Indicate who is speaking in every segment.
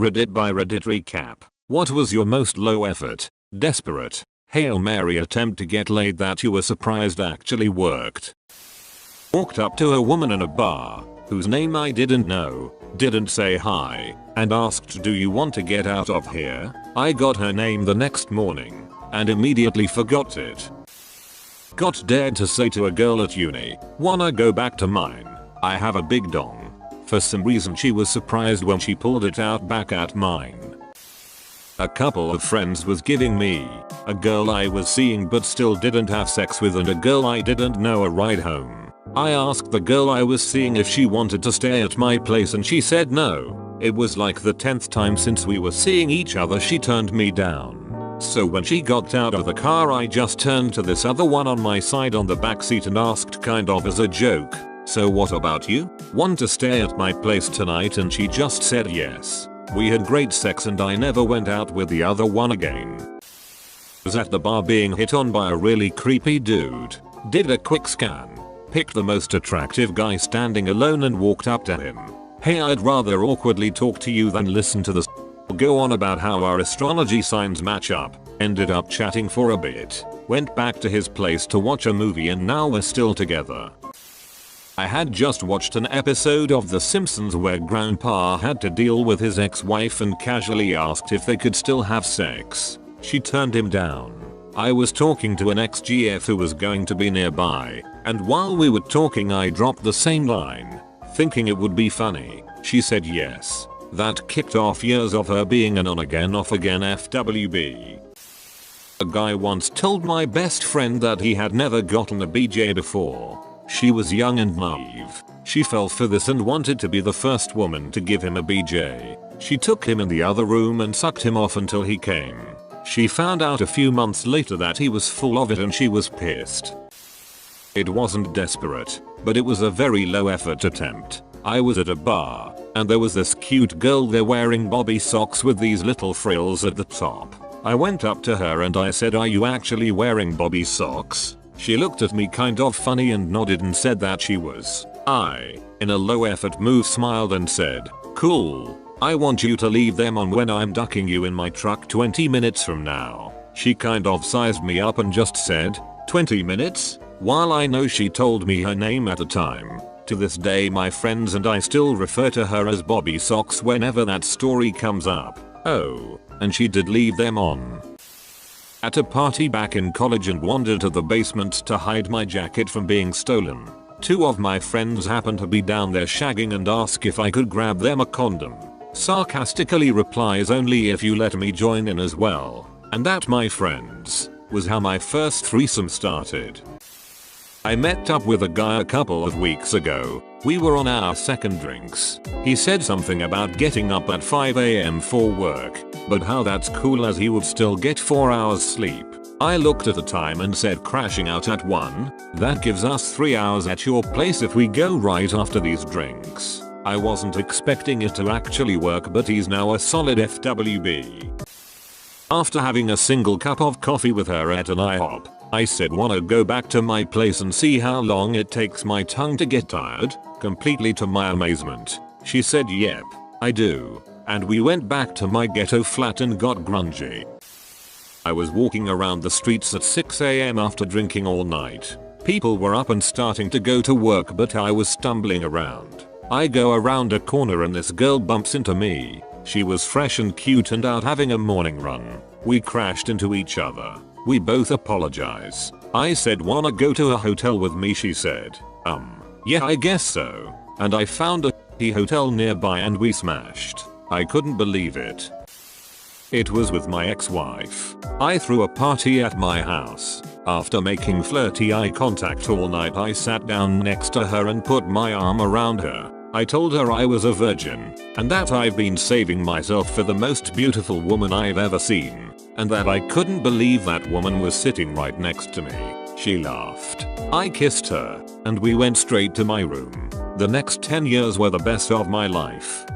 Speaker 1: Reddit by Reddit recap. What was your most low effort, desperate, Hail Mary attempt to get laid that you were surprised actually worked? Walked up to a woman in a bar, whose name I didn't know, didn't say hi, and asked, do you want to get out of here? I got her name the next morning, and immediately forgot it. Got dared to say to a girl at uni, wanna go back to mine? I have a big dong. For some reason she was surprised when she pulled it out back at mine. A couple of friends was giving me, a girl I was seeing but still didn't have sex with, and a girl I didn't know, a ride home. I asked the girl I was seeing if she wanted to stay at my place and she said no. It was like the 10th time since we were seeing each other she turned me down. So when she got out of the car I just turned to this other one on my side on the backseat and asked kind of as a joke, so what about you? Want to stay at my place tonight? And she just said yes. We had great sex and I never went out with the other one again. Was at the bar being hit on by a really creepy dude. Did a quick scan. Picked the most attractive guy standing alone and walked up to him. Hey, I'd rather awkwardly talk to you than listen to this go on about how our astrology signs match up. Ended up chatting for a bit. Went back to his place to watch a movie and now we're still together. I had just watched an episode of The Simpsons where Grandpa had to deal with his ex-wife and casually asked if they could still have sex. She turned him down. I was talking to an ex-GF who was going to be nearby, and while we were talking I dropped the same line, thinking it would be funny. She said yes. That kicked off years of her being an on-again off-again FWB. A guy once told my best friend that he had never gotten a BJ before. She was young and naive. She fell for this and wanted to be the first woman to give him a BJ. She took him in the other room and sucked him off until he came. She found out a few months later that he was full of it and she was pissed. It wasn't desperate, but it was a very low effort attempt. I was at a bar, and there was this cute girl there wearing bobby socks with these little frills at the top. I went up to her and I said, are you actually wearing bobby socks? She looked at me kind of funny and nodded and said that she was. I, in a low effort move, smiled and said, cool. I want you to leave them on when I'm ducking you in my truck 20 minutes from now. She kind of sized me up and just said, 20 minutes? While I know she told me her name at the time, to this day my friends and I still refer to her as Bobby Socks whenever that story comes up. Oh, and she did leave them on. At a party back in college and wandered to the basement to hide my jacket from being stolen. Two of my friends happened to be down there shagging and asked if I could grab them a condom. Sarcastically replies, only if you let me join in as well. And that, my friends, was how my first threesome started. I met up with a guy a couple of weeks ago. We were on our second drinks. He said something about getting up at 5 AM for work, but how that's cool as he would still get 4 hours sleep. I looked at the time and said, crashing out at 1, that gives us 3 hours at your place if we go right after these drinks. I wasn't expecting it to actually work, but he's now a solid FWB. After having a single cup of coffee with her at an IHOP, I said, wanna go back to my place and see how long it takes my tongue to get tired? Completely to my amazement, she said yep, I do. And we went back to my ghetto flat and got grungy. I was walking around the streets at 6 AM after drinking all night. People were up and starting to go to work, but I was stumbling around. I go around a corner and this girl bumps into me. She was fresh and cute and out having a morning run. We crashed into each other. We both apologize. I said, wanna go to a hotel with me? She said, yeah, I guess so. And I found a hotel nearby and we smashed. I couldn't believe it. It was with my ex-wife. I threw a party at my house. After making flirty eye contact all night, I sat down next to her and put my arm around her. I told her I was a virgin, and that I've been saving myself for the most beautiful woman I've ever seen, and that I couldn't believe that woman was sitting right next to me. She laughed. I kissed her, and we went straight to my room. The next 10 years were the best of my life.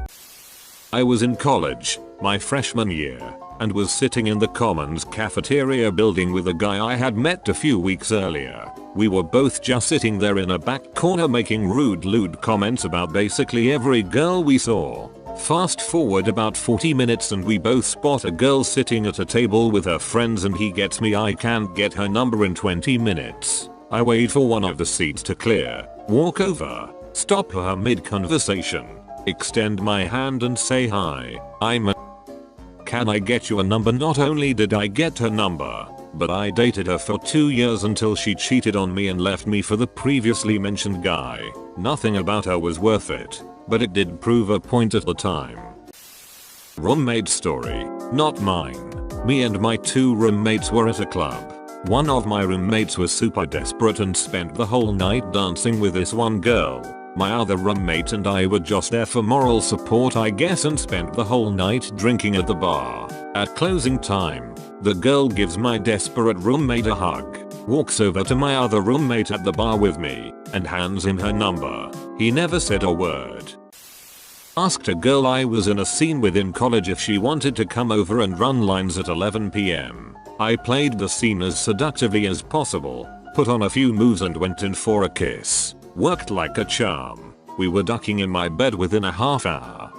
Speaker 1: I was in college, my freshman year, and was sitting in the Commons cafeteria building with a guy I had met a few weeks earlier. We were both just sitting there in a back corner making rude lewd comments about basically every girl we saw. Fast forward about 40 minutes and we both spot a girl sitting at a table with her friends and he gets me I can't get her number in 20 minutes. I wait for one of the seats to clear, walk over, stop her mid-conversation, extend my hand and say hi, can I get you a number? Not only did I get her number, but I dated her for 2 years until she cheated on me and left me for the previously mentioned guy. Nothing about her was worth it, but it did prove a point at the time. Roommate story, not mine. Me and my 2 roommates were at a club. One of my roommates was super desperate and spent the whole night dancing with this one girl. My other roommate and I were just there for moral support I guess and spent the whole night drinking at the bar. At closing time, the girl gives my desperate roommate a hug, walks over to my other roommate at the bar with me, and hands him her number. He never said a word. Asked a girl I was in a scene with in college if she wanted to come over and run lines at 11 PM. I played the scene as seductively as possible, put on a few moves and went in for a kiss. Worked like a charm. We were ducking in my bed within a half hour.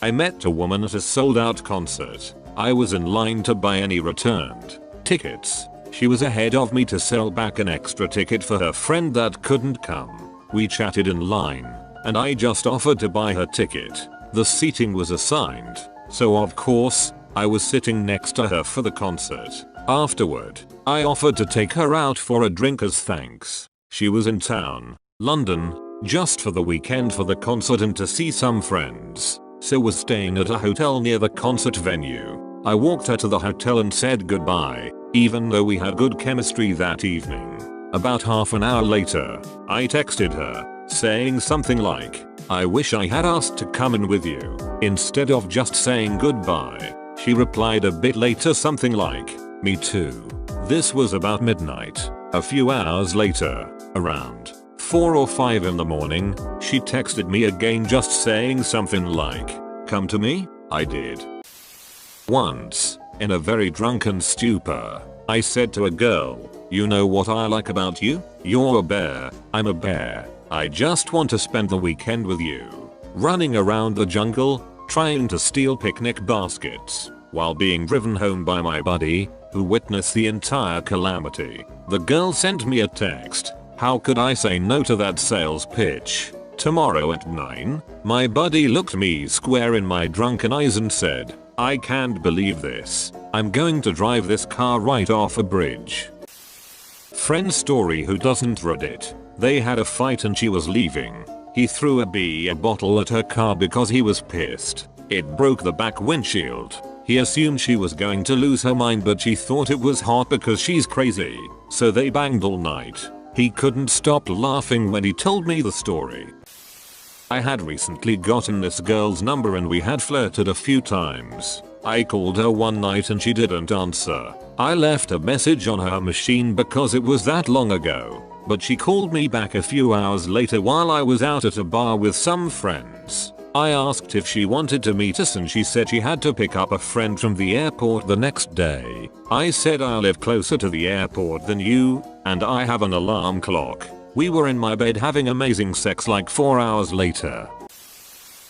Speaker 1: I met a woman at a sold out concert. I was in line to buy any returned tickets. She was ahead of me to sell back an extra ticket for her friend that couldn't come. We chatted in line, and I just offered to buy her ticket. The seating was assigned, so of course, I was sitting next to her for the concert. Afterward, I offered to take her out for a drink as thanks. She was in town, London, just for the weekend for the concert and to see some friends, so was staying at a hotel near the concert venue. I walked her to the hotel and said goodbye, even though we had good chemistry that evening. About half an hour later, I texted her, saying something like, I wish I had asked to come in with you, instead of just saying goodbye. She replied a bit later something like, me too. This was about midnight. A few hours later, around 4 or 5 in the morning, she texted me again just saying something like, come to me? I did. Once, in a very drunken stupor, I said to a girl, you know what I like about you? You're a bear, I'm a bear. I just want to spend the weekend with you. Running around the jungle, trying to steal picnic baskets, while being driven home by my buddy, who witnessed the entire calamity. The girl sent me a text. How could I say no to that sales pitch? Tomorrow at 9, my buddy looked me square in my drunken eyes and said, I can't believe this. I'm going to drive this car right off a bridge. Friend story who doesn't Reddit. They had a fight and she was leaving. He threw a beer bottle at her car because he was pissed. It broke the back windshield. He assumed she was going to lose her mind but she thought it was hot because she's crazy. So they banged all night. He couldn't stop laughing when he told me the story. I had recently gotten this girl's number and we had flirted a few times. I called her one night and she didn't answer. I left a message on her machine because it was that long ago. But she called me back a few hours later while I was out at a bar with some friends. I asked if she wanted to meet us and she said she had to pick up a friend from the airport the next day. I said I live closer to the airport than you, and I have an alarm clock. We were in my bed having amazing sex like 4 hours later.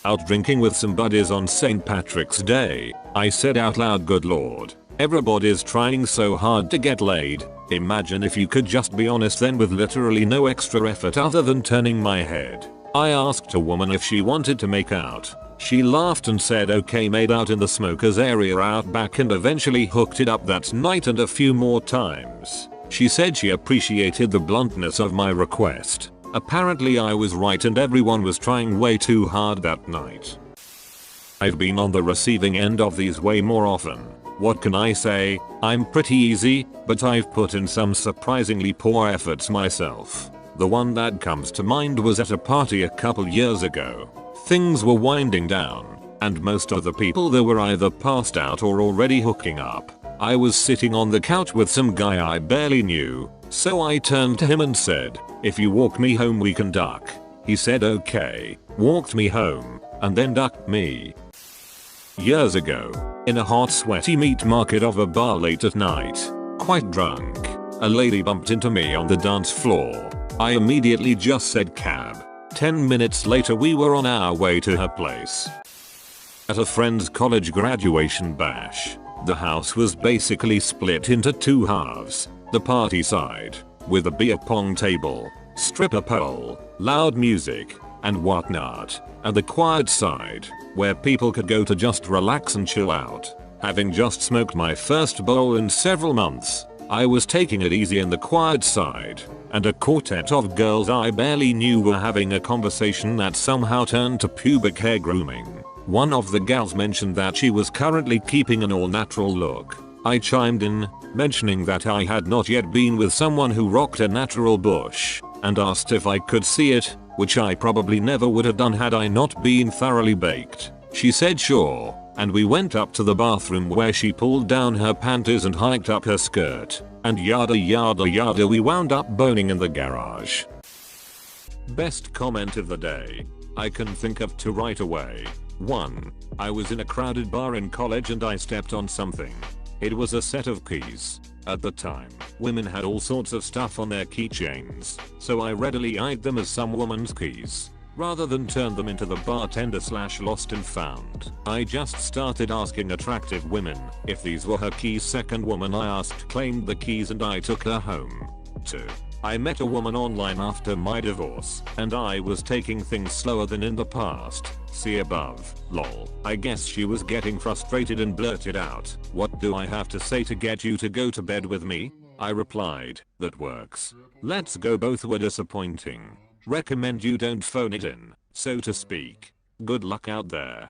Speaker 1: Out drinking with some buddies on St. Patrick's Day, I said out loud, good lord, everybody's trying so hard to get laid. Imagine if you could just be honest then with literally no extra effort other than turning my head. I asked a woman if she wanted to make out. She laughed and said okay, made out in the smokers area out back and eventually hooked it up that night and a few more times. She said she appreciated the bluntness of my request. Apparently I was right and everyone was trying way too hard that night. I've been on the receiving end of these way more often. What can I say? I'm pretty easy, but I've put in some surprisingly poor efforts myself. The one that comes to mind was at a party a couple years ago. Things were winding down, and most of the people there were either passed out or already hooking up. I was sitting on the couch with some guy I barely knew, so I turned to him and said, if you walk me home we can duck. He said okay, walked me home, and then ducked me. Years ago, in a hot sweaty meat market of a bar late at night, quite drunk, a lady bumped into me on the dance floor. I immediately just said cab. 10 minutes later we were on our way to her place. At a friend's college graduation bash, the house was basically split into two halves. The party side, with a beer pong table, stripper pole, loud music, and whatnot, and the quiet side, where people could go to just relax and chill out. Having just smoked my first bowl in several months, I was taking it easy in the quiet side, and a quartet of girls I barely knew were having a conversation that somehow turned to pubic hair grooming. One of the gals mentioned that she was currently keeping an all-natural look. I chimed in, mentioning that I had not yet been with someone who rocked a natural bush, and asked if I could see it, which I probably never would have done had I not been thoroughly baked. She said sure, and we went up to the bathroom where she pulled down her panties and hiked up her skirt, and yada yada yada. We wound up boning in the garage. Best comment of the day. I can think of two right away. 1. I was in a crowded bar in college and I stepped on something. It was a set of keys. At the time, women had all sorts of stuff on their keychains, so I readily eyed them as some woman's keys. Rather than turn them into the bartender / lost and found, I just started asking attractive women if these were her keys. Second woman I asked claimed the keys and I took her home. 2. I met a woman online after my divorce, and I was taking things slower than in the past. See above. Lol. I guess she was getting frustrated and blurted out, "What do I have to say to get you to go to bed with me?" I replied, "That works. Let's go." Both were disappointing. Recommend you don't phone it in, so to speak. Good luck out there.